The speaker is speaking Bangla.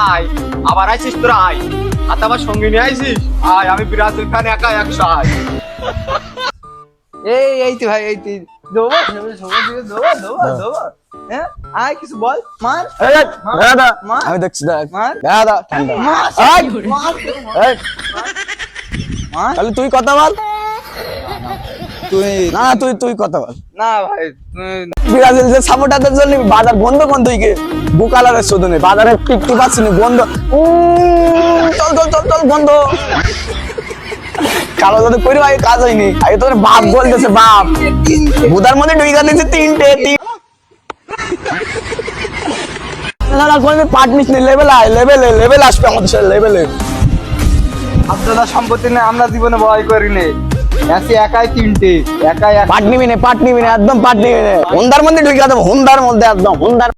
আয় আবার আইছিস তোরা আয় আর আমার সঙ্গে নিয়ে আইছিস আয় আমি ব্রাজিল ফ্যান একা 100 আয় এই তো ভাই এই তো দোবা দোবা দোবা দোবা হ্যাঁ আয় কিছু বল মার দাদা মার। আমি দেখছি দেখ মার। দাদা ঠান্ডা মার আয়, মার এই, মার তাহলে তুই কথা বল তুই না তুই কথা বল না ভাই তুই ব্রাজিল যে সাপোর্টারদের জন্য বাজার বন্ধ কোন তুইকে বুকালারের শোধনে বাজারে টিকতে পারছি না বন্ধ চল চল চল চল বন্ধ কালো যদি করি ভাই কাজ হয়নি আগে তোর বাপ বলতেছে বাপ বুদার মধ্যে ঢুইকা দিয়েছে তিনটে না না কোনো পার্ট নিস নি লেভেল আসবে আমাদের সাথে লেভেলে আপনারা সম্পত্তি নেই আমরা জীবনে ভয় করি নে এসে একাই তিনটে একাই পার্ট নিবি না একদম পার্ট নিবি না হুন্দার মধ্যে ঢুইকা দেবো হুন্দার মধ্যে একদম হুন্দার